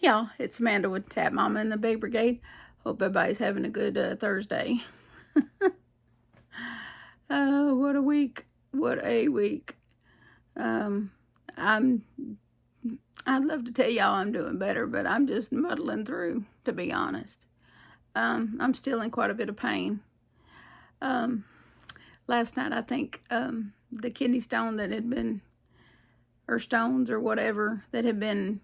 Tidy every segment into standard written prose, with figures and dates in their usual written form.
Y'all, it's Amanda with Tap Mama and the Big Brigade. Hope everybody's having a good Thursday. Oh, what a week. What a week. Um, I'm, I'd love to tell y'all I'm doing better, but I'm just muddling through, to be honest. I'm still in quite a bit of pain. Um, Last night, I think the kidney stone that had been, or stones or whatever, that had been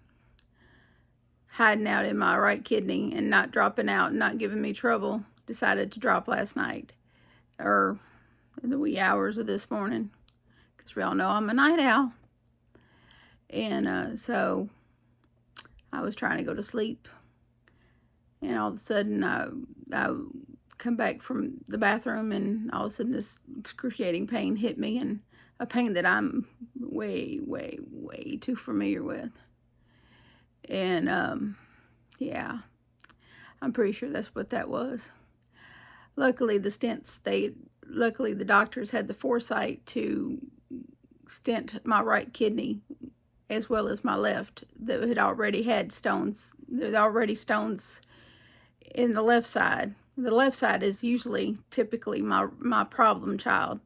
hiding out in my right kidney and not dropping out and not giving me trouble, decided to drop last night, or in the wee hours of this morning, because we all know I'm a night owl. And so I was trying to go to sleep, and all of a sudden I come back from the bathroom, and all of a sudden this excruciating pain hit me, and a pain that I'm way, way, way too familiar with. And yeah, I'm pretty sure that's what that was. Luckily, luckily the doctors had the foresight to stent my right kidney as well as my left that had already had stones. There's already stones in the left side. The left side is usually typically my problem child.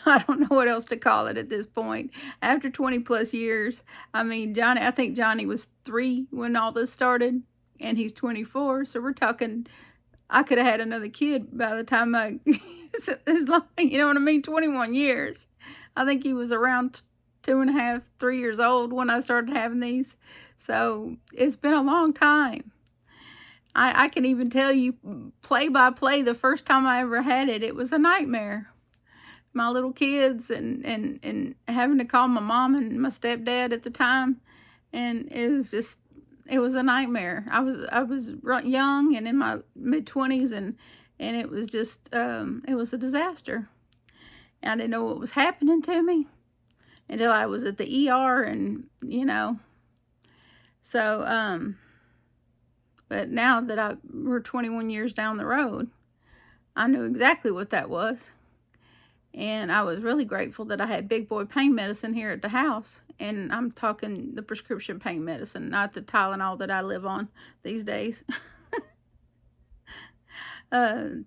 I don't know what else to call it at this point. After 20 plus years, I mean, I think Johnny was 3 when all this started, and he's 24. So we're talking, I could have had another kid by the time as long, you know what I mean? 21 years. I think he was around 2.5, 3 years old when I started having these. So it's been a long time. I can even tell you play by play, the first time I ever had it, it was a nightmare. My little kids and having to call my mom and my stepdad at the time, and it was a nightmare. I was young and in my mid-20s, and it was just it was a disaster. I didn't know what was happening to me until I was at the ER, and so but now that we're 21 years down the road, I knew exactly what that was. And I was really grateful that I had big boy pain medicine here at the house. And I'm talking the prescription pain medicine, not the Tylenol that I live on these days. I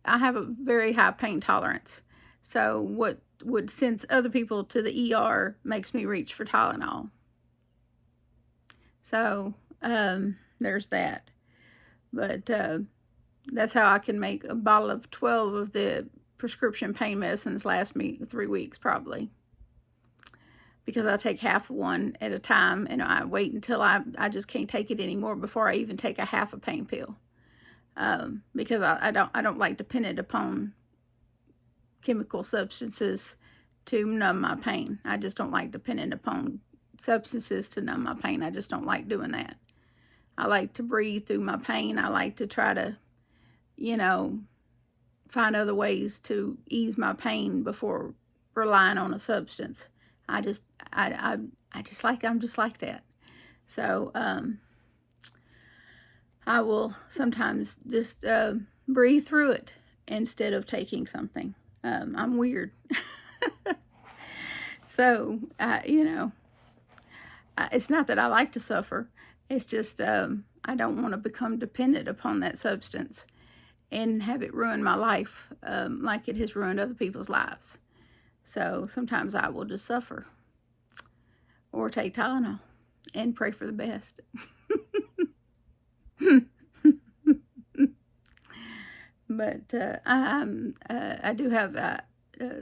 have a very high pain tolerance. So what would send other people to the ER makes me reach for Tylenol. So there's that. But that's how I can make a bottle of 12 of the prescription pain medicines last me 3 weeks probably, because I take half of one at a time, and I wait until I just can't take it anymore before I even take a half a pain pill, because I don't like dependent upon chemical substances to numb my pain. I just don't like dependent upon substances to numb my pain. I just don't like doing that. I like to breathe through my pain. I like to try to, find other ways to ease my pain before relying on a substance. I'm just like that. So I will sometimes just breathe through it instead of taking something. I'm weird. So it's not that I like to suffer. It's just I don't want to become dependent upon that substance and have it ruin my life like it has ruined other people's lives. So sometimes I will just suffer or take Tylenol and pray for the best. But I do have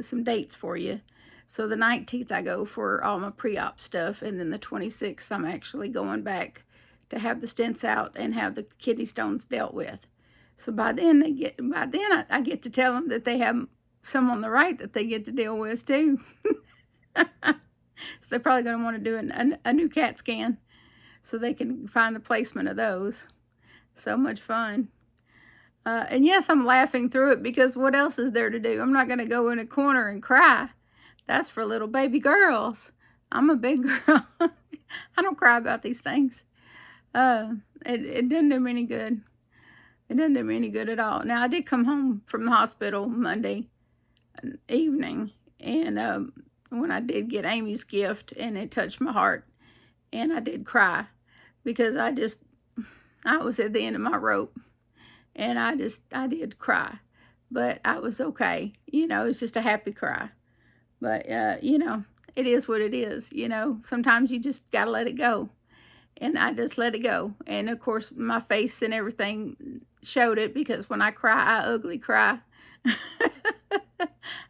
some dates for you. So the 19th I go for all my pre-op stuff, and then the 26th I'm actually going back to have the stents out and have the kidney stones dealt with. So by then I get to tell them that they have some on the right that they get to deal with too. So they're probably going to want to do a new CAT scan so they can find the placement of those. So much fun. And yes, I'm laughing through it because what else is there to do? I'm not going to go in a corner and cry. That's for little baby girls. I'm a big girl. I don't cry about these things. It doesn't do me any good. It doesn't do me any good at all. Now, I did come home from the hospital Monday evening, and when I did get Amy's gift, and it touched my heart, and I did cry. because I was at the end of my rope, and I did cry, but I was okay. You know, it's just a happy cry. But, you know, it is what it is. You know, sometimes you just got to let it go. And I just let it go. And, of course, my face and everything showed it, because when I cry, I ugly cry.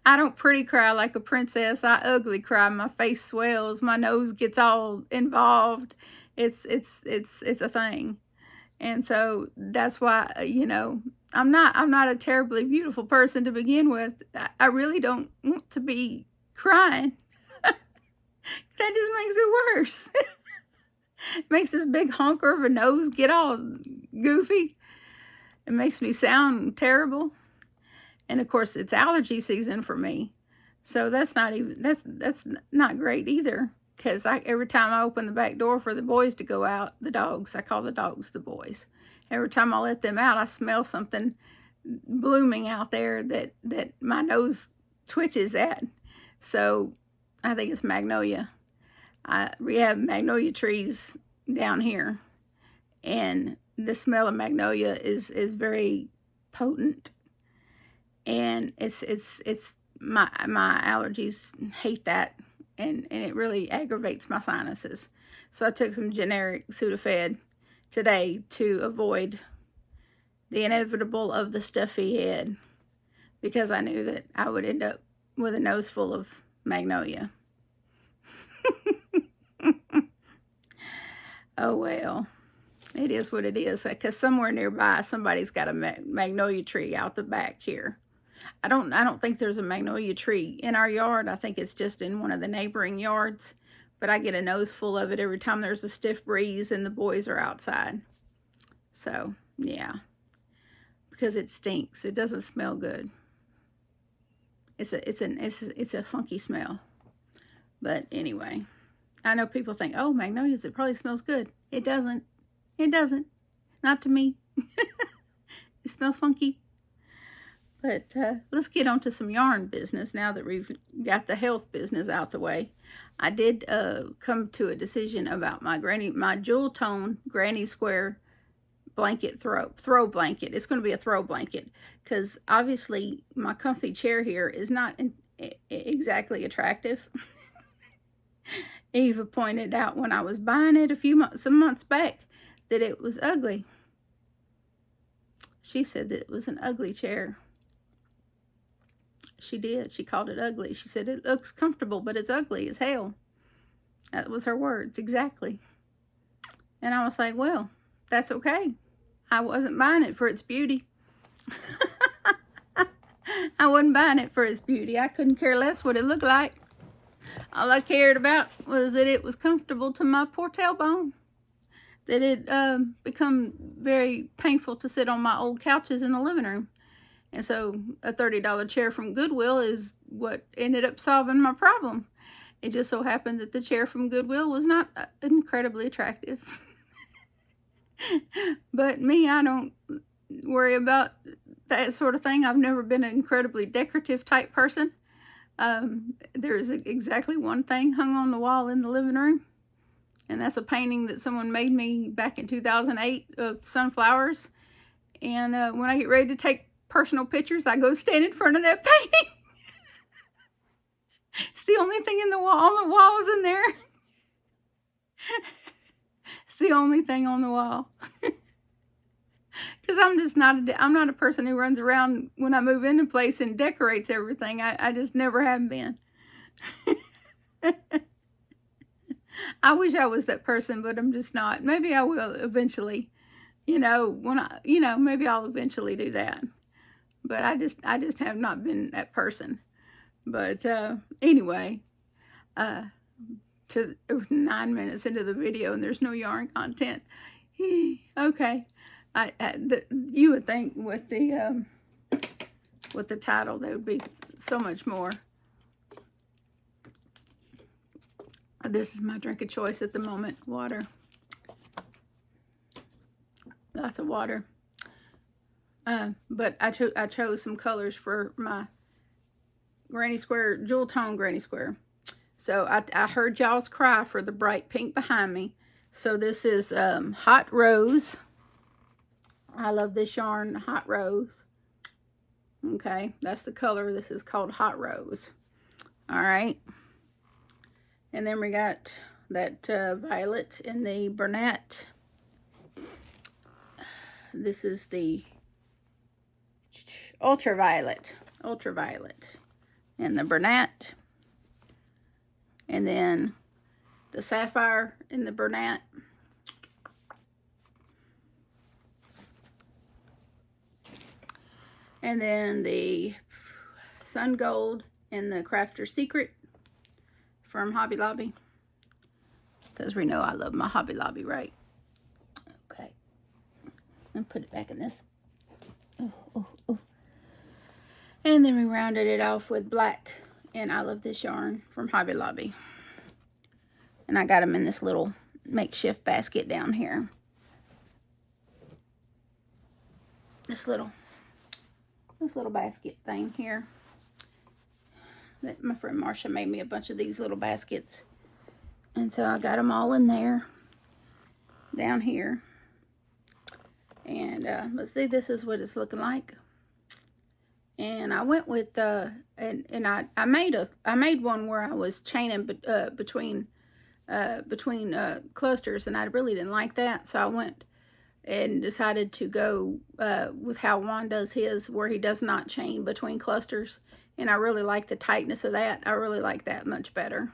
I don't pretty cry like a princess. I ugly cry. My face swells. My nose gets all involved. It's a thing. And so that's why, you know, I'm not a terribly beautiful person to begin with. I really don't want to be crying. That just makes it worse. Makes this big honker of a nose get all goofy. It makes me sound terrible. And of course, it's allergy season for me. So that's not great either. Because every time I open the back door for the boys to go out, the dogs, I call the dogs the boys. Every time I let them out, I smell something blooming out there that my nose twitches at. So I think it's magnolia. We have magnolia trees down here, and the smell of magnolia is very potent, and it's my allergies hate that, and it really aggravates my sinuses. So I took some generic Sudafed today to avoid the inevitable of the stuffy head, because I knew that I would end up with a nose full of magnolia. Oh well, it is what it is, because somewhere nearby somebody's got a magnolia tree out the back here. I don't think there's a magnolia tree in our yard. I think it's just in one of the neighboring yards, but I get a nose full of it every time there's a stiff breeze and the boys are outside. So yeah, because it stinks. It doesn't smell good. It's a funky smell. But anyway, I know people think, oh, magnolias, it probably smells good. It doesn't. It doesn't. Not to me. It smells funky. But let's get on to some yarn business now that we've got the health business out the way. I did come to a decision about my jewel tone granny square blanket throw blanket. It's going to be a throw blanket, because obviously my comfy chair here is not exactly attractive. Eva pointed out when I was buying it some months back that it was ugly. She said that it was an ugly chair. She did. She called it ugly. She said it looks comfortable, but it's ugly as hell. That was her words, exactly. And I was like, well, that's okay. I wasn't buying it for its beauty. I wasn't buying it for its beauty. I couldn't care less what it looked like. All I cared about was that it was comfortable to my poor tailbone. That it become very painful to sit on my old couches in the living room. And so a $30 chair from Goodwill is what ended up solving my problem. It just so happened that the chair from Goodwill was not incredibly attractive. But me, I don't worry about that sort of thing. I've never been an incredibly decorative type person. There's exactly one thing hung on the wall in the living room, and that's a painting that someone made me back in 2008 of sunflowers. And when I get ready to take personal pictures, I go stand in front of that painting. It's the only thing on the walls in there. It's the only thing on the wall. Because I'm just not a person who runs around when I move into place and decorates everything. I just never have been. I wish I was that person, but I'm just not. Maybe I will eventually. Maybe I'll eventually do that. But I just have not been that person. But anyway, to 9 minutes into the video and there's no yarn content. Okay. You would think with the title there would be so much more. This is my drink of choice at the moment. Water. Lots of water. But I chose some colors for my granny square, jewel tone granny square. So I heard y'all's cry for the bright pink behind me. So this is Hot Rose. I love this yarn, Hot Rose. Okay, that's the color. This is called Hot Rose. All right. And then we got that violet in the Bernat. This is the ultraviolet in the Bernat. And then the sapphire in the Bernat. And then the sun gold in the Crafter's Secret from Hobby Lobby. Because we know I love my Hobby Lobby, right? Okay. And put it back in this. Oh. And then we rounded it off with black. And I love this yarn from Hobby Lobby. And I got them in this little makeshift basket down here. This little basket thing here. That my friend Marsha made me a bunch of these little baskets. And so I got them all in there. Down here. And let's see, this is what it's looking like. And I went with I made one where I was chaining between clusters, and I really didn't like that, so I went and decided to go with how Juan does his, where he does not chain between clusters, and I really like the tightness of that. I really like that much better,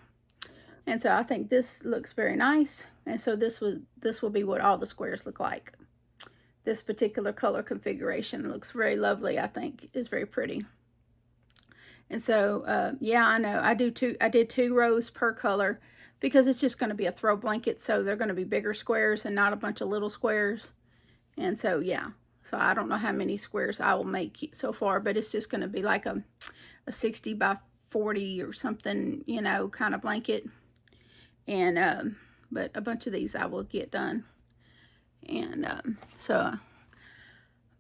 and so I think this looks very nice. And so this will be what all the squares look like. This particular color configuration looks very lovely. I think is very pretty. And so yeah, I know I did 2 rows per color, because it's just going to be a throw blanket, so they're going to be bigger squares and not a bunch of little squares. And so yeah, so I don't know how many squares I will make so far, but it's just going to be like a 60 by 40 or something, you know, kind of blanket. And but a bunch of these I will get done. And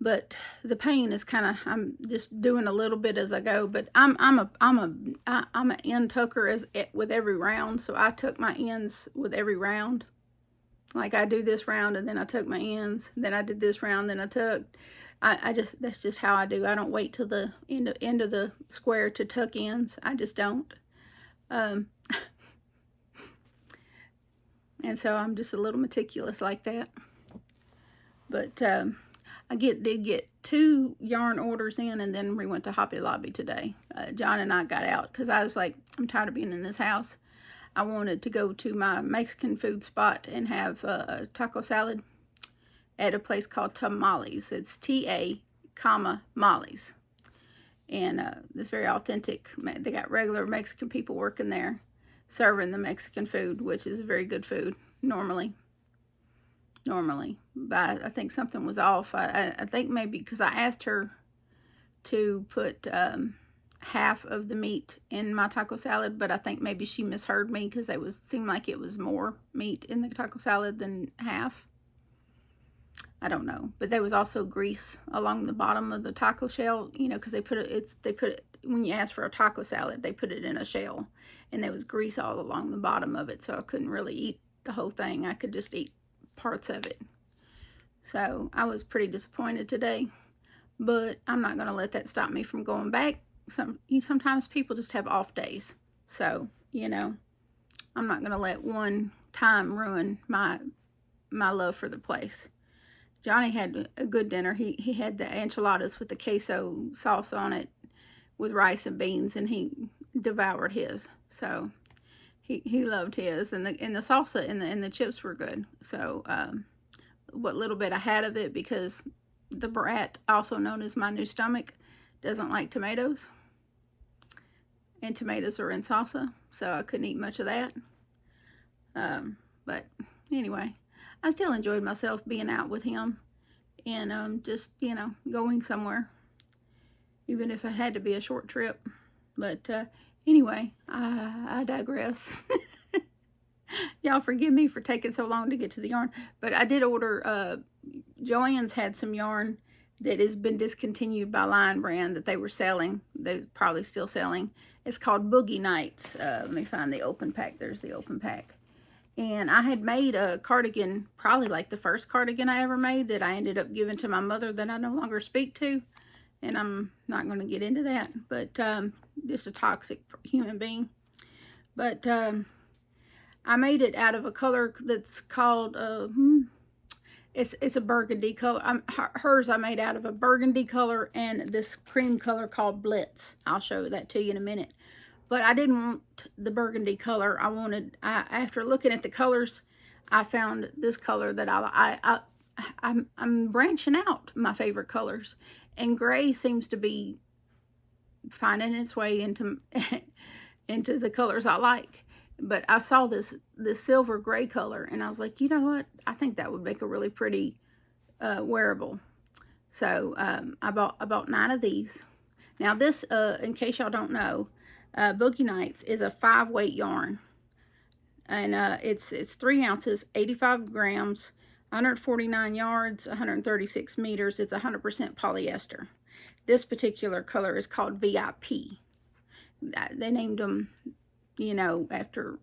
but the pain is kind of, I'm just doing a little bit as I go. But I'm an end tucker with every round, so I tuck my ends with every round. Like I do this round, and then I tuck my ends. Then I did this round, then I tucked. That's just how I do. I don't wait till the end of the square to tuck ends. I just don't. And so I'm just a little meticulous like that. But I did get 2 yarn orders in, and then we went to Hobby Lobby today. John and I got out because I was like, I'm tired of being in this house. I wanted to go to my Mexican food spot and have a taco salad at a place called Tamales. It's T-A, Molly's. And it's very authentic. They got regular Mexican people working there serving the Mexican food, which is very good food normally. But I think something was off. I think maybe because I asked her to put half of the meat in my taco salad, but I think maybe she misheard me, because seemed like it was more meat in the taco salad than half. I don't know, but there was also grease along the bottom of the taco shell, you know, because they put it when you ask for a taco salad, they put it in a shell, and there was grease all along the bottom of it, so I couldn't really eat the whole thing. I could just eat parts of it. So I was pretty disappointed today, but I'm not going to let that stop me from going back. Sometimes people just have off days, so you know, I'm not going to let one time ruin my love for the place. Johnny had a good dinner. He had the enchiladas with the queso sauce on it with rice and beans, and he devoured his. So he loved his, and the salsa and the chips were good. So what little bit I had of it, because the brat, also known as my new stomach, doesn't like tomatoes, and tomatoes are in salsa, so I couldn't eat much of that. But anyway, I still enjoyed myself being out with him, and just, you know, going somewhere, even if it had to be a short trip. But anyway, I digress. Y'all forgive me for taking so long to get to the yarn, but I did order, Joanne's had some yarn that has been discontinued by Lion Brand that they were selling. They're probably still selling. It's called Boogie Nights. Let me find the open pack. There's the open pack. And I had made a cardigan, probably like the first cardigan I ever made, that I ended up giving to my mother that I no longer speak to. And I'm not going to get into that, but just a toxic human being. But I made it out of a color that's called, it's a burgundy color. Hers I made out of a burgundy color and this cream color called Blitz. I'll show that to you in a minute. But I didn't want the burgundy color. After looking at the colors, I found this color that I'm branching out my favorite colors. And gray seems to be finding its way into into the colors I like. But I saw this silver gray color, and I was like, you know what? I think that would make a really pretty wearable. So I bought 9 of these. Now this, in case y'all don't know, Boogie Nights is a 5-weight yarn, and it's 3 ounces, 85 grams, 149 yards, 136 meters. It's 100% polyester. This particular color is called VIP. They named them, you know, after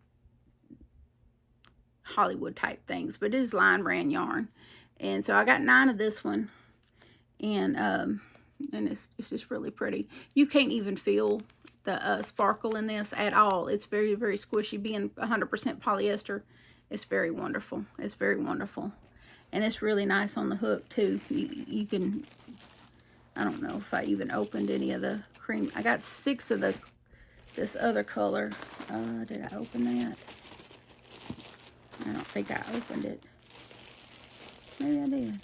Hollywood type things, but it is line brand yarn. And so I got 9 of this one, and it's just really pretty. You can't even feel the sparkle in this at all. It's very, very squishy. Being 100% polyester, it's very wonderful. It's very wonderful. And it's really nice on the hook too. You can, I don't know if I even opened any of the cream. I got 6 of this other color. Did I open that? I don't think I opened it. Maybe I did.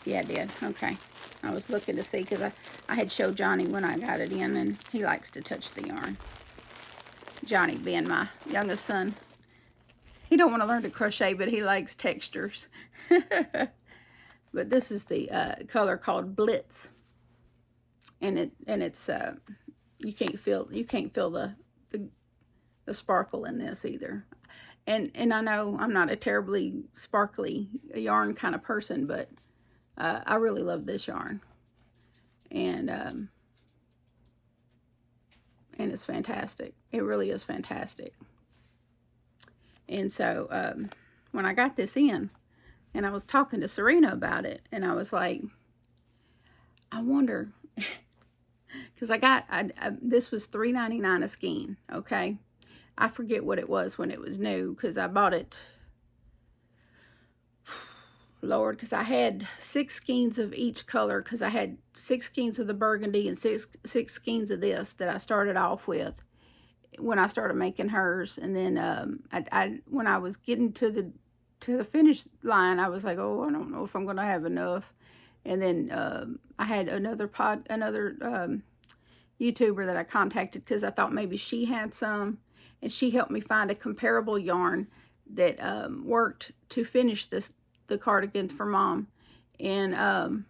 Yeah, I did. Okay. I was looking to see because I had showed Johnny when I got it in, and he likes to touch the yarn. Johnny being my youngest son. He don't want to learn to crochet, but he likes textures. But this is the color called Blitz. And it's you can't feel the sparkle in this either. And I know I'm not a terribly sparkly yarn kind of person, but I really love this yarn, and it's fantastic. It really is fantastic. And so when I got this in, and I was talking to Serena about it, and I was like, I wonder, because this was $3.99 a skein. Okay, I forget what it was when it was new, because I bought it, Lord, because I had 6 skeins of each color, because I had 6 skeins of the burgundy and six skeins of this that I started off with when I started making hers. And then when I was getting to the finish line, I was like, oh, I don't know if I'm going to have enough. And then I had another YouTuber that I contacted because I thought maybe she had some, and she helped me find a comparable yarn that worked to finish the cardigan for Mom. And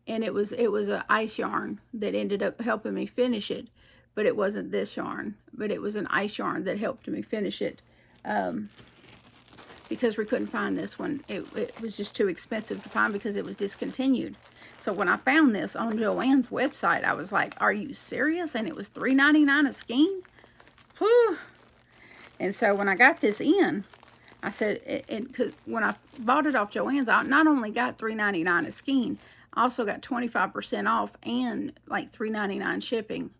it was an ice yarn that ended up helping me finish it, but it wasn't this yarn, but it was an ice yarn that helped me finish it, because we couldn't find this one. It was just too expensive to find because it was discontinued. So when I found this on Joanne's website, I was like, are you serious? And it was $3.99 a skein. Whew. And so when I got this in, I said, because when I bought it off Joanne's, I not only got $3.99 a skein, I also got 25% off and like $3.99 shipping.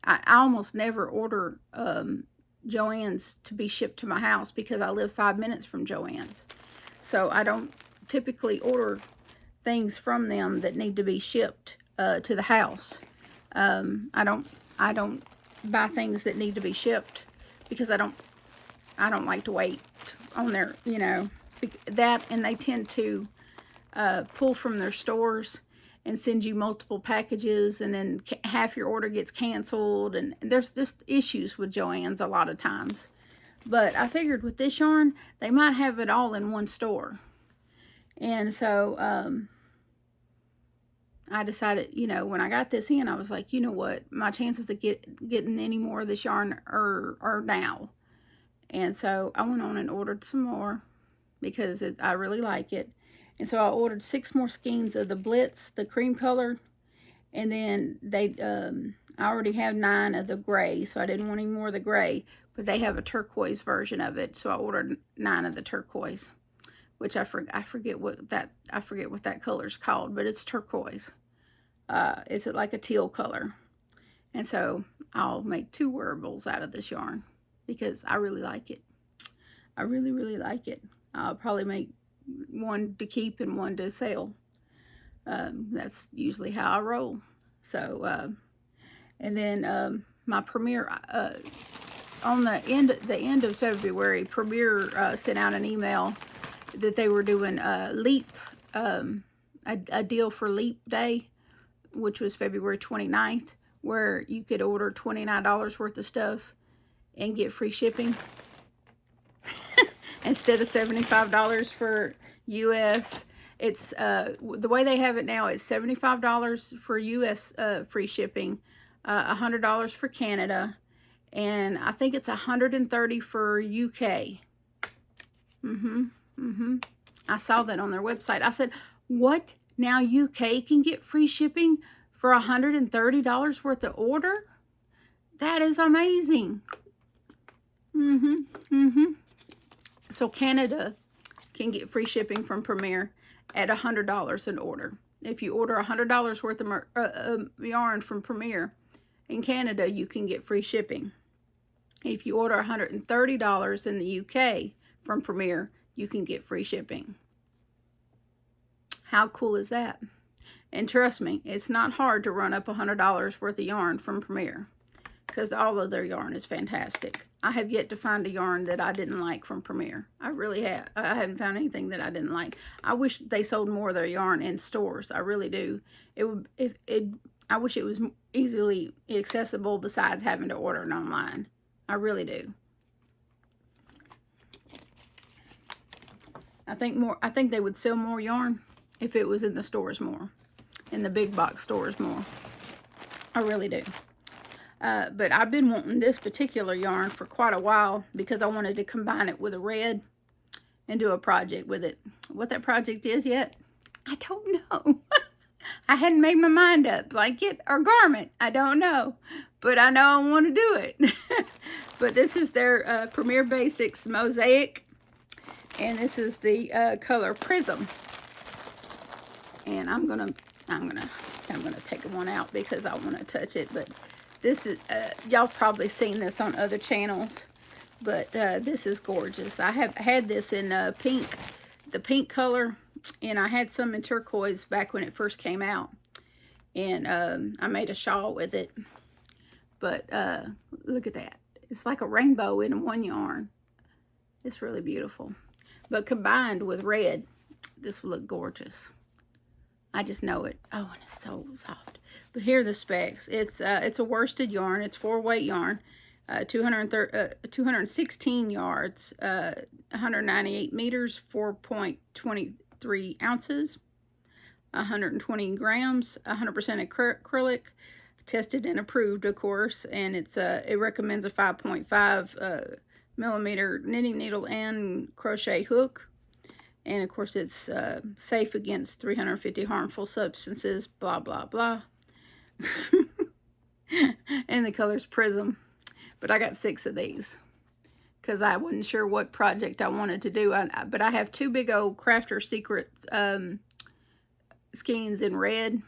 I almost never order Joanne's to be shipped to my house because I live 5 minutes from Joanne's. So I don't typically order things from them that need to be shipped to the house. I don't buy things that need to be shipped because I don't like to wait on their, you know, that, and they tend to pull from their stores and send you multiple packages, and then half your order gets canceled, and there's just issues with Joann's a lot of times. But I figured with this yarn, they might have it all in one store. And so I decided, you know, when I got this in, I was like, you know what, my chances of getting any more of this yarn are now. And so I went on and ordered some more because I really like it. And so I ordered 6 more skeins of the Blitz, the cream color. And then I already have 9 of the gray, so I didn't want any more of the gray. But they have a turquoise version of it, so I ordered 9 of the turquoise, which I forget what that color's called, but it's turquoise. It's like a teal color, and so I'll make 2 wearables out of this yarn because I really like it. I really like it. I'll probably make 1 to keep and 1 to sell. That's usually how I roll. So, and then my Premier, on the end of February, Premier sent out an email that they were doing Leap, a deal for Leap Day, which was February 29th, where you could order $29 worth of stuff and get free shipping instead of $75 for US. It's the way they have it now, it's $75 for US free shipping, $100 for Canada, and I think it's $130 for UK. I saw that on their website. I said, what? Now UK can get free shipping for $130 worth of order? That is amazing. So Canada can get free shipping from Premier at $100 an order. If you order $100 worth of yarn from Premier in Canada, you can get free shipping. If you order $130 in the UK from Premier, you can get free shipping. How cool is that? And trust me, it's not hard to run up $100 worth of yarn from Premier, because all of their yarn is fantastic. I have yet to find a yarn that I didn't like from Premier. I really have. I haven't found anything that I didn't like. I wish they sold more of their yarn in stores. I really do. I wish it was easily accessible besides having to order it online. I really do. I think they would sell more yarn if it was in the stores more, in the big box stores more. I really do. But I've been wanting this particular yarn for quite a while because I wanted to combine it with a red and do a project with it. What that project is yet, I don't know. I hadn't made my mind up. Blanket or garment, I don't know. But I know I want to do it. But this is their Premier Basics Mosaic. And this is the color Prism. And I'm gonna take one out because I want to touch it. But this is y'all probably seen this on other channels, but this is gorgeous. I have had this in pink, the pink color, and I had some in turquoise back when it first came out, and I made a shawl with it. But look at that. It's like a rainbow in one yarn. It's really beautiful. But combined with red, this will look gorgeous. I just know it. Oh, and it's so soft. But here are the specs. It's a worsted yarn. It's 4-weight yarn. 216 yards. 198 meters. 4.23 ounces. 120 grams. 100% acrylic. Tested and approved, of course. And it recommends a 5.5 millimeter knitting needle and crochet hook. And of course it's safe against 350 harmful substances, blah blah blah. And the color's Prism. But I got 6 of these because I wasn't sure what project I wanted to do. But I have 2 big old Crafter Secret skeins in red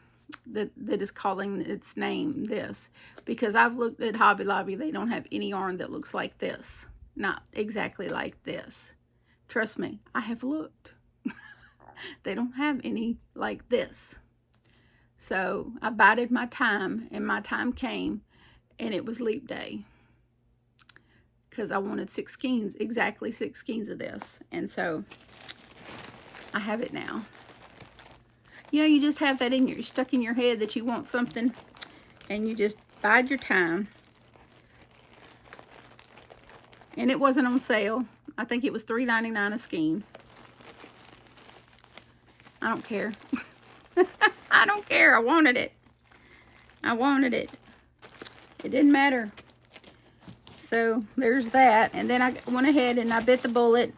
that is calling its name this, because I've looked at Hobby Lobby. They don't have any yarn that looks like this. Not exactly like this. Trust me, I have looked. They don't have any like this. So I bided my time, and my time came, and it was Leap Day. Because I wanted 6 skeins, exactly 6 skeins of this. And so I have it now. You know, you just have that stuck in your head that you want something, and you just bide your time. And it wasn't on sale. I think it was $3.99 a skein. I don't care. I don't care. I wanted it. I wanted it. It didn't matter. So there's that. And then I went ahead and I bit the bullet,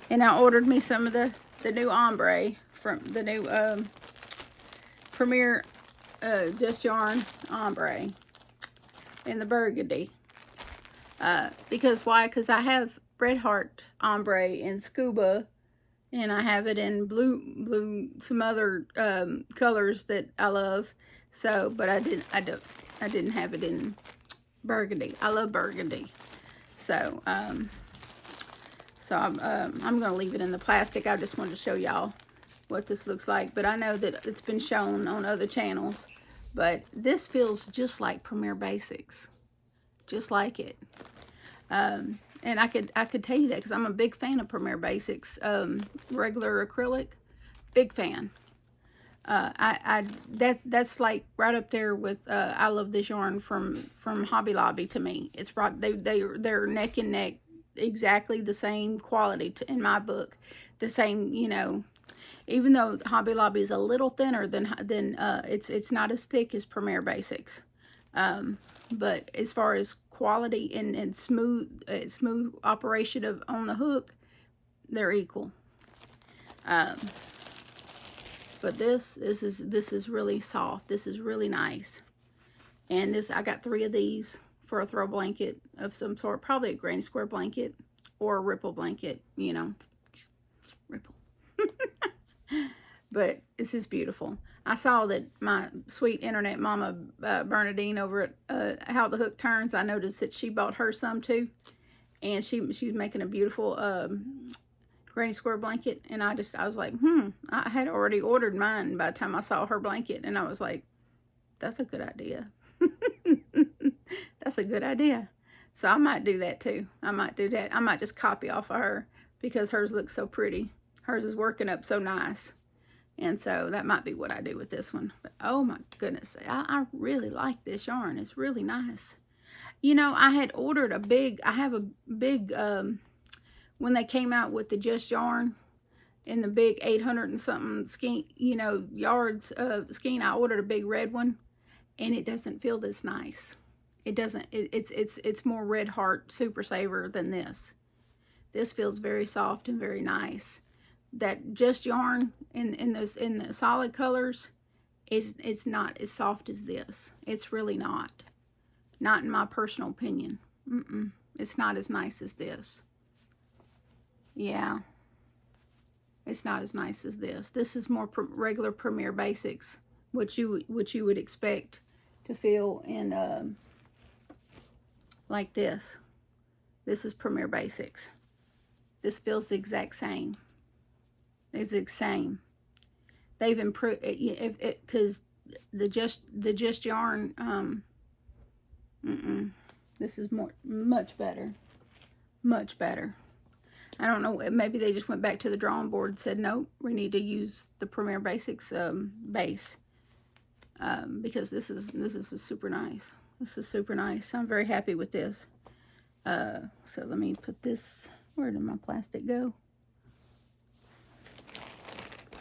and I ordered me some of the new ombre from the new Premier Just Yarn ombre. in the burgundy. Because why? Because I have Red Heart ombre in scuba, and I have it in blue, some other colors that I love. So, but I didn't have it in burgundy. I love burgundy. So, I'm gonna leave it in the plastic. I just wanted to show y'all what this looks like. But I know that it's been shown on other channels. But this feels just like Premier Basics, just like it. And I could tell you that because I'm a big fan of Premier Basics regular acrylic, big fan. That's like right up there with I love this yarn from Hobby Lobby. To me, it's right, they're neck and neck, exactly the same quality in my book, the same, you know. Even though Hobby Lobby is a little thinner than it's not as thick as Premier Basics. But as far as quality and smooth operation of on the hook, they're equal. But this is really soft. This is really nice. And I got 3 of these for a throw blanket of some sort, probably a granny square blanket or a ripple blanket, you know, ripple. But this is beautiful. I saw that my sweet internet mama Bernadine over at How the Hook Turns, I noticed that she bought her some too, and she was making a beautiful granny square blanket, and I was like, I had already ordered mine by the time I saw her blanket, and I was like, that's a good idea. That's a good idea. So I might do that too. I might do that. I might just copy off of her because hers looks so pretty. Hers is working up so nice. And so that might be what I do with this one. But oh my goodness, I really like this yarn. It's really nice. You know, I had ordered I have a big, when they came out with the Just Yarn in the big 800 and something skein, you know, yards skein, I ordered a big red one, and it doesn't feel this nice. It doesn't, it's more Red Heart Super Saver than this. This feels very soft and very nice. That Just Yarn in the solid colors it's not as soft as this. It's really not. Not in my personal opinion. It's not as nice as this. Yeah. It's not as nice as this. This is more regular Premier Basics, what you would expect to feel in like this. This is Premier Basics. This feels the exact same. It's the same. They've improved because the just yarn. This is much better, much better. I don't know. Maybe they just went back to the drawing board and said, nope, we need to use the Premier Basics base because this is super nice. This is super nice. I'm very happy with this. So let me put this. Where did my plastic go?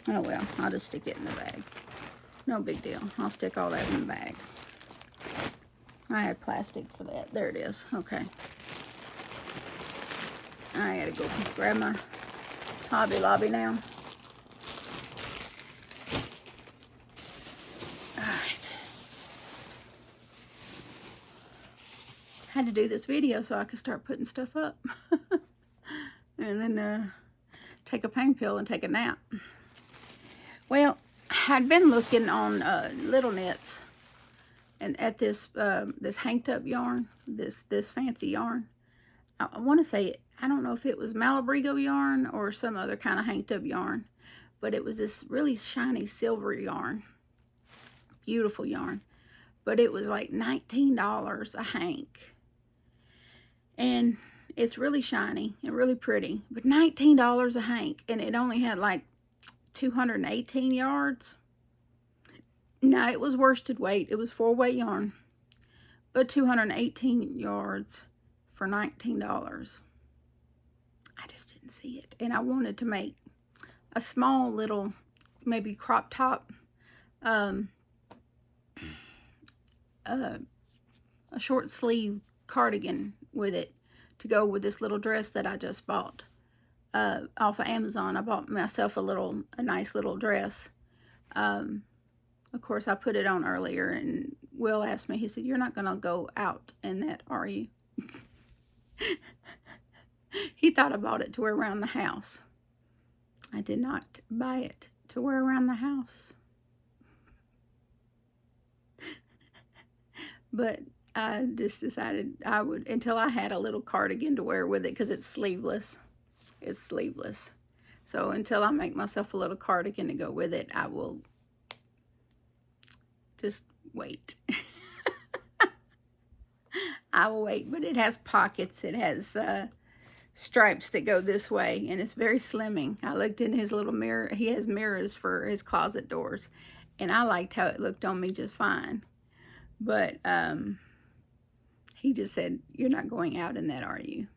Oh, well, I'll just stick it in the bag. No big deal. I'll stick all that in the bag. I had plastic for that. There it is. Okay. I gotta go grab my Hobby Lobby now. Alright. Had to do this video so I could start putting stuff up. And then take a pain pill and take a nap. Well, I'd been looking on Little Knits and at this this hanked up yarn, this fancy yarn. I want to say, I don't know if it was Malabrigo yarn or some other kind of hanked up yarn, but it was this really shiny silver yarn. Beautiful yarn. But it was like $19 a hank. And it's really shiny and really pretty, but $19 a hank, and it only had like 218 yards. Now, it was worsted weight. It was 4-way yarn, but 218 yards for $19. I just didn't see it. And I wanted to make a small little, maybe crop top, a short sleeve cardigan with it to go with this little dress that I just bought off of Amazon. I bought myself a nice little dress. Of course, I put it on earlier and Will asked me, he said, "You're not going to go out in that, are you?" He thought I bought it to wear around the house. I did not buy it to wear around the house. But I just decided I would, until I had a little cardigan to wear with it, because it's sleeveless. It's sleeveless. So until I make myself a little cardigan to go with it, I will just wait. I will wait, but it has pockets. It has stripes that go this way, and it's very slimming. I looked in his little mirror. He has mirrors for his closet doors, and I liked how it looked on me just fine. But he just said, "You're not going out in that, are you?"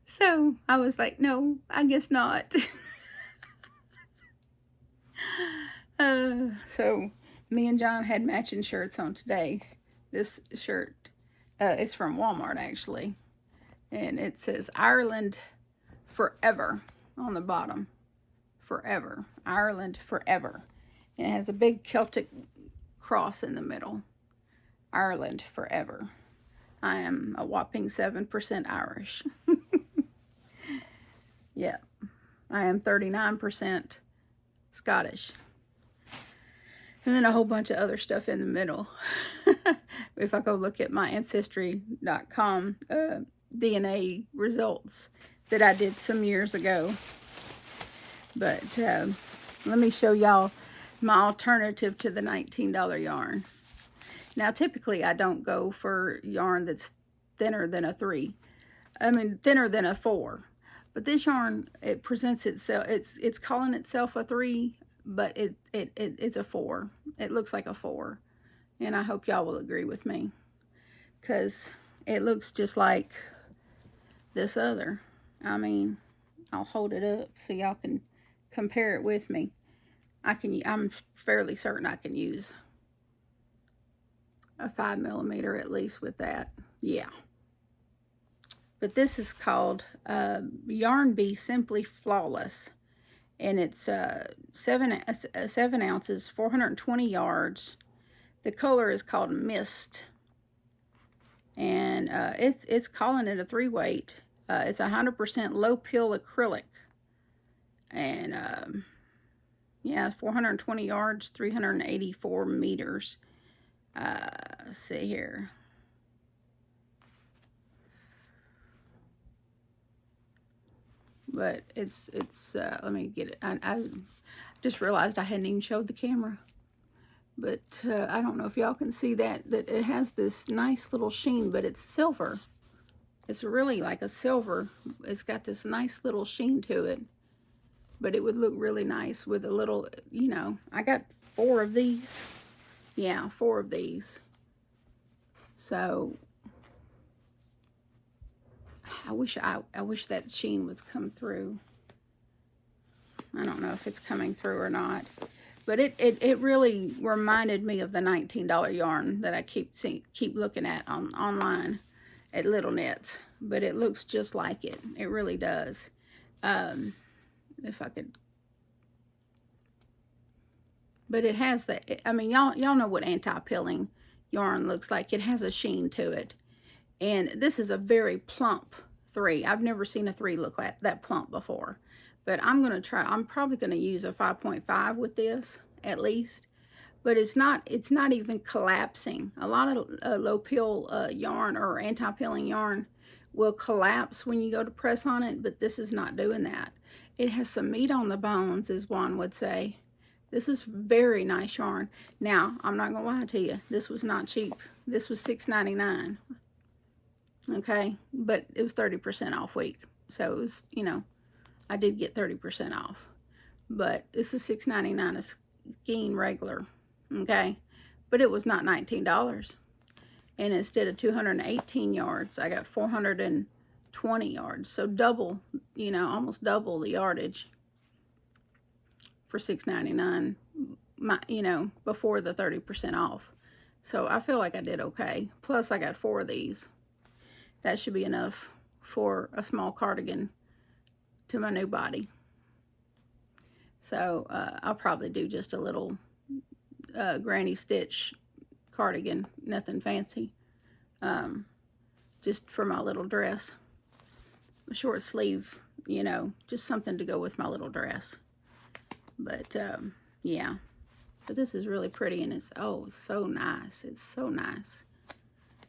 So I was like, "No, I guess not." So me and John had matching shirts on today. This shirt is from Walmart, actually, and it says Ireland Forever on the bottom. Forever. Ireland Forever. And it has a big Celtic cross in the middle. Ireland Forever. I am a whopping 7% Irish. Yeah. I am 39% Scottish. And then a whole bunch of other stuff in the middle. If I go look at my Ancestry.com DNA results that I did some years ago. But let me show y'all my alternative to the $19 yarn. Now, typically, I don't go for yarn that's thinner than a 3. I mean, thinner than a 4. But this yarn, it presents itself, it's calling itself a 3, but it's a 4. It looks like a 4. And I hope y'all will agree with me, because it looks just like this other. I mean, I'll hold it up so y'all can compare it with me. I'm fairly certain I can use a 5mm at least with that. Yeah. But this is called Yarn Bee Simply Flawless. And it's 7 ounces, 420 yards. The color is called Mist. And it's calling it a 3-weight. It's 100% low pill acrylic. And yeah, 420 yards, 384 meters. Let's see here. But it's let me get it. I just realized I hadn't even showed the camera. But I don't know if y'all can see that it has this nice little sheen, but it's silver. It's really like a silver. It's got this nice little sheen to it. But it would look really nice with a little, you know, I got 4 of these. Yeah, 4 of these. So I wish that sheen would come through. I don't know if it's coming through or not. But it really reminded me of the $19 yarn that I keep looking at online at Little Knits. But it looks just like it. It really does. If I could. But it has the, I mean, y'all know what anti-pilling yarn looks like. It has a sheen to it. And this is a very plump 3. I've never seen a 3 look like that plump before. But I'm going to try, I'm probably going to use a 5.5 with this, at least. But it's not even collapsing. A lot of low pill yarn or anti-pilling yarn will collapse when you go to press on it, but this is not doing that. It has some meat on the bones, as Juan would say. This is very nice yarn. Now, I'm not going to lie to you. This was not cheap. This was $6.99. Okay? But it was 30% off week. So it was, you know, I did get 30% off. But this is $6.99 a skein regular. Okay? But it was not $19. And instead of 218 yards, I got 420 yards. So double, you know, almost double the yardage for $6.99, you know, before the 30% off. So I feel like I did okay. Plus I got 4 of these. That should be enough for a small cardigan to my new body. So I'll probably do just a little granny stitch cardigan, nothing fancy, just for my little dress. A short sleeve, you know, just something to go with my little dress. But yeah, but this is really pretty, and it's, oh, so nice. It's so nice.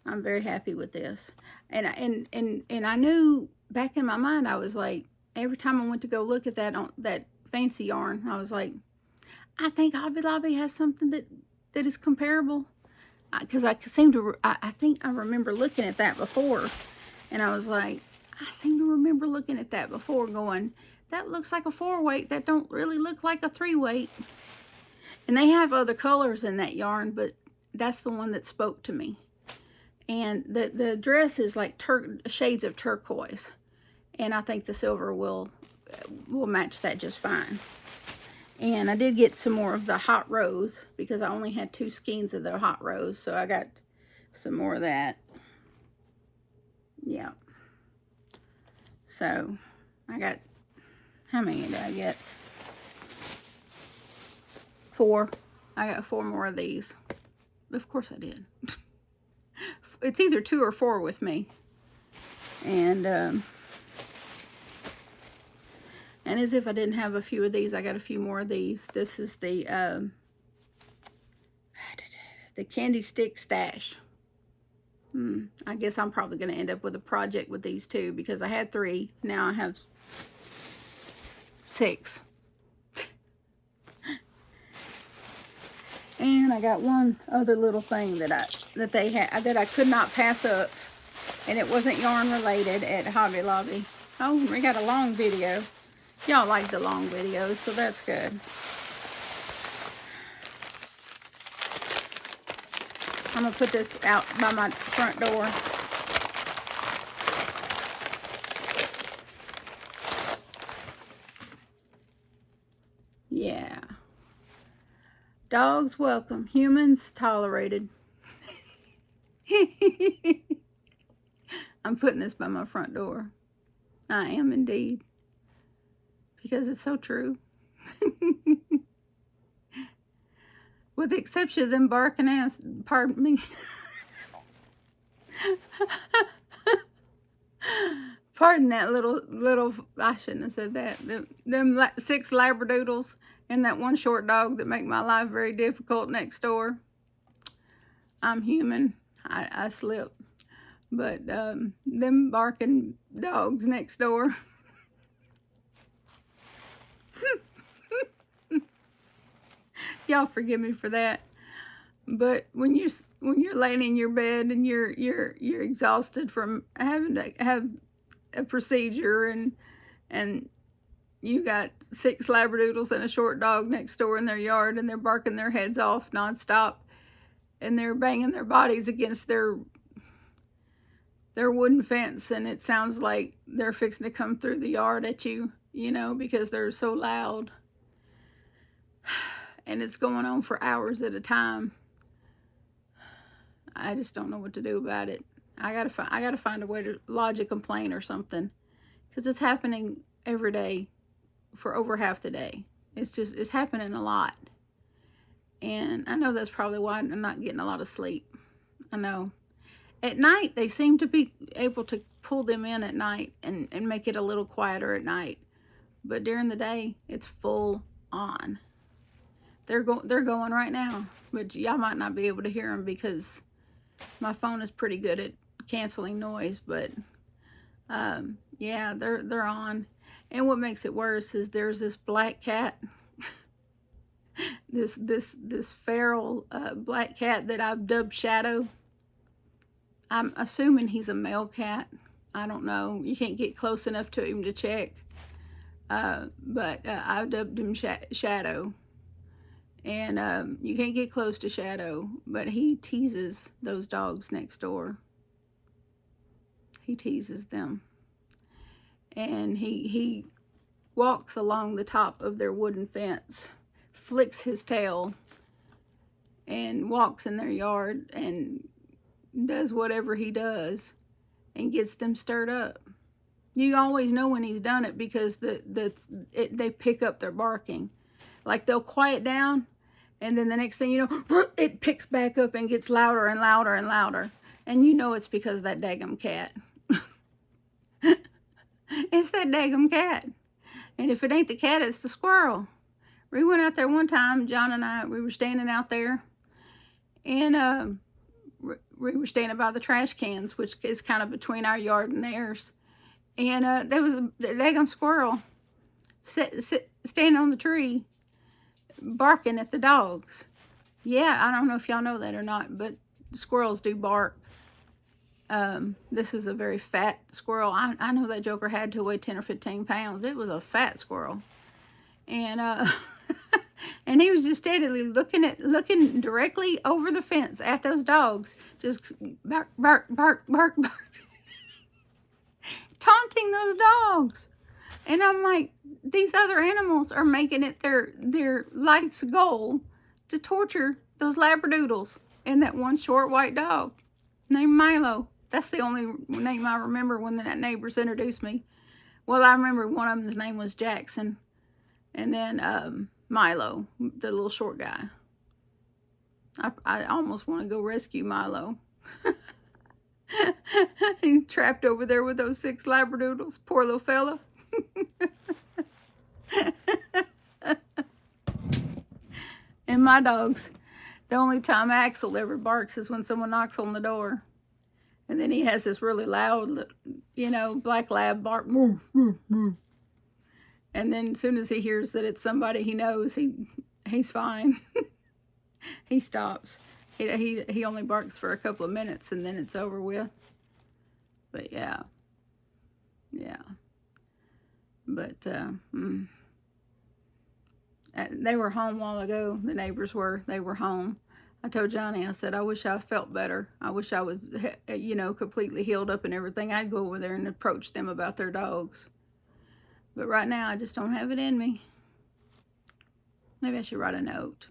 I'm very happy with this. And I knew back in my mind, I was like, every time I went to go look at that fancy yarn, I was like, I think Hobby Lobby has something that is comparable. Because I think I remember looking at that before, and I was like, I seem to remember looking at that before, going, that looks like a 4-weight. That don't really look like a 3-weight. And they have other colors in that yarn, but that's the one that spoke to me. And the dress is like shades of turquoise, and I think the silver will match that just fine. And I did get some more of the hot rose, because I only had 2 skeins of the hot rose, so I got some more of that. Yeah. So I got, how many did I get? 4. I got 4 more of these. Of course I did. It's either 2 or 4 with me. And as if I didn't have a few of these, I got a few more of these. This is the candy stick stash. I guess I'm probably going to end up with a project with these too, because I had 3. Now I have 6. And I got one other little thing that I could not pass up, and it wasn't yarn related, at Hobby Lobby. Oh, we got a long video. Y'all like the long videos, so that's good. I'm going to put this out by my front door. Yeah. Dogs welcome, humans tolerated. I'm putting this by my front door. I am indeed. Because it's so true. With the exception of them barking ass, pardon me. Pardon that little, I shouldn't have said that. Them 6 labradoodles and that one short dog that make my life very difficult next door. I'm human. I slip. But them barking dogs next door. Y'all forgive me for that. But when you're laying in your bed and you're exhausted from having to have a procedure, and you got 6 labradoodles and a short dog next door in their yard, and they're barking their heads off nonstop, and they're banging their bodies against their wooden fence, and it sounds like they're fixing to come through the yard at you, you know, because they're so loud. And it's going on for hours at a time. I just don't know what to do about it. I gotta find a way to lodge a complaint or something, because it's happening every day for over half the day. It's happening a lot. And I know that's probably why I'm not getting a lot of sleep. I know. At night, they seem to be able to pull them in at night and make it a little quieter at night. But during the day, it's full on. They're going right now, but y'all might not be able to hear them because my phone is pretty good at canceling noise. But yeah, they're on. And what makes it worse is there's this black cat, this feral black cat that I've dubbed Shadow. I'm assuming he's a male cat. I don't know. You can't get close enough to him to check. But I've dubbed him Shadow. And you can't get close to Shadow, but he teases those dogs next door. He teases them. And he walks along the top of their wooden fence, flicks his tail, and walks in their yard and does whatever he does and gets them stirred up. You always know when he's done it because they pick up their barking. Like they'll quiet down, and then the next thing you know, it picks back up and gets louder and louder and louder. And you know it's because of that daggum cat. It's that daggum cat. And if it ain't the cat, it's the squirrel. We went out there one time, John and I, we were standing out there, and we were standing by the trash cans, which is kind of between our yard and theirs. And there was a daggum squirrel standing on the tree, barking at the dogs. Yeah, I don't know if y'all know that or not, but squirrels do bark. This is a very fat squirrel. I know that joker had to weigh 10 or 15 pounds. It was a fat squirrel. And and he was just steadily looking directly over the fence at those dogs, just bark, bark, bark, bark, bark, taunting those dogs. And I'm like, these other animals are making it their life's goal to torture those labradoodles and that one short white dog named Milo. That's the only name I remember when that neighbors introduced me. Well, I remember one of them's name was Jackson. And then Milo, the little short guy. I almost want to go rescue Milo. He's trapped over there with those 6 labradoodles. Poor little fella. And my dogs, the only time Axel ever barks is when someone knocks on the door. And then he has this really loud, black lab bark. And then as soon as he hears that it's somebody he knows, he's fine. He stops. He only barks for a couple of minutes and then it's over with. But yeah. But they were home a while ago. The neighbors were. They were home. I told Johnny, I said, I wish I felt better. I wish I was, completely healed up and everything. I'd go over there and approach them about their dogs. But right now, I just don't have it in me. Maybe I should write a note.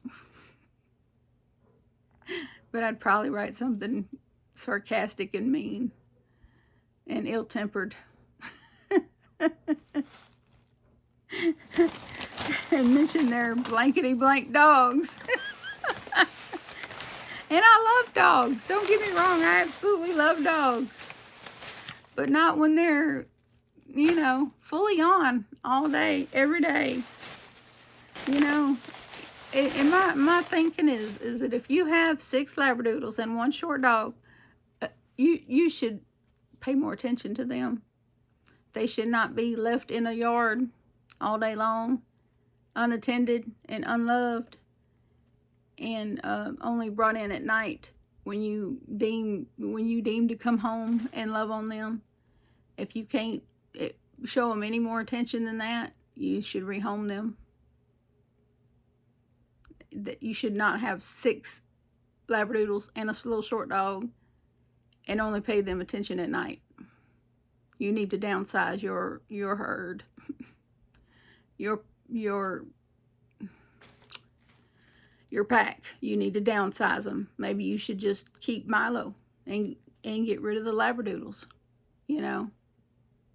But I'd probably write something sarcastic and mean and ill-tempered. And mention their blankety-blank dogs. And I love dogs. Don't get me wrong. I absolutely love dogs. But not when they're, fully on all day, every day. And my thinking is that if you have 6 labradoodles and 1 short dog, you should pay more attention to them. They should not be left in a yard all day long, unattended and unloved, and only brought in at night when you deem to come home and love on them. If you can't show them any more attention than that, you should rehome them. That you should not have 6 labradoodles and a little short dog and only pay them attention at night. You need to downsize your herd. Your pack. You need to downsize them. Maybe you should just keep Milo and get rid of the labradoodles.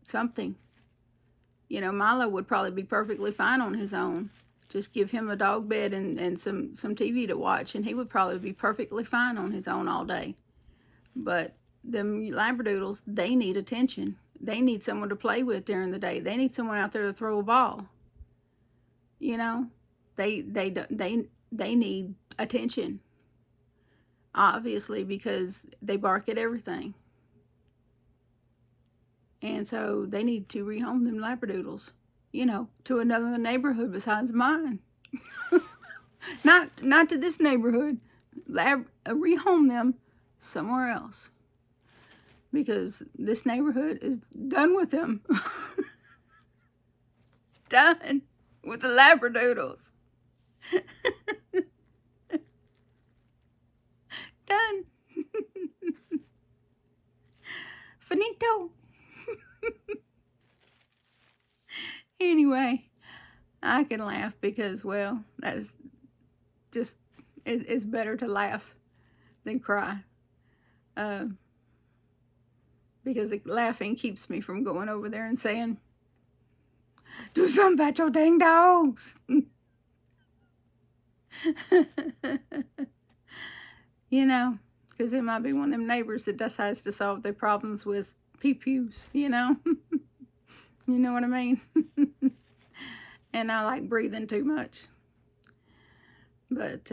Something. Milo would probably be perfectly fine on his own. Just give him a dog bed and some TV to watch, and he would probably be perfectly fine on his own all day. But them labradoodles, they need attention. They need someone to play with during the day. They need someone out there to throw a ball. They need attention. Obviously, because they bark at everything. And so they need to rehome them labradoodles, to another neighborhood besides mine. Not to this neighborhood. Rehome them somewhere else. Because this neighborhood is done with them. Done with the labradoodles. Done. Finito. Anyway, I can laugh because, well, that's just, it's better to laugh than cry. Because laughing keeps me from going over there and saying, do something about your dang dogs. You know, because it might be one of them neighbors that decides to solve their problems with pee-pews, you know? You know what I mean? And I like breathing too much. But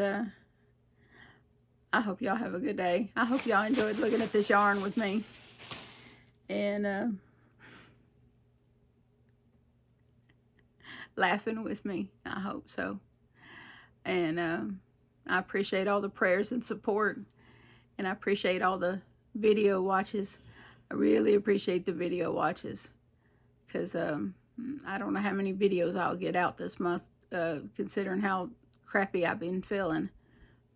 I hope y'all have a good day. I hope y'all enjoyed looking at this yarn with me. And laughing with me. I hope so. And I appreciate all the prayers and support. And I appreciate all the video watches. I really appreciate the video watches. Because I don't know how many videos I'll get out this month, considering how crappy I've been feeling.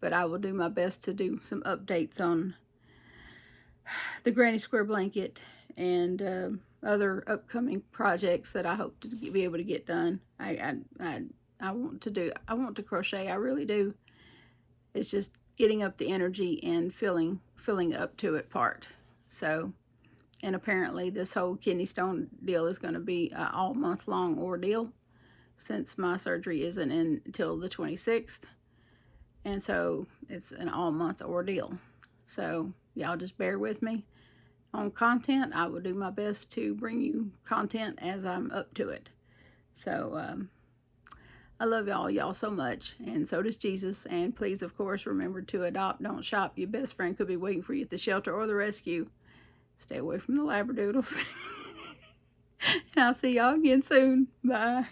But I will do my best to do some updates on the Granny Square blanket and other upcoming projects that I hope to be able to get done. I want to crochet. I really do. It's just getting up the energy and feeling up to it part. So, and apparently this whole kidney stone deal is going to be an all month long ordeal, since my surgery isn't until the 26th. And so it's an all month ordeal. So y'all just bear with me on content. I will do my best to bring you content as I'm up to it. So I love y'all so much, and so does Jesus. And please, of course, remember to adopt, don't shop. Your best friend could be waiting for you at the shelter or the rescue. Stay away from the labradoodles. And I'll see y'all again soon. Bye.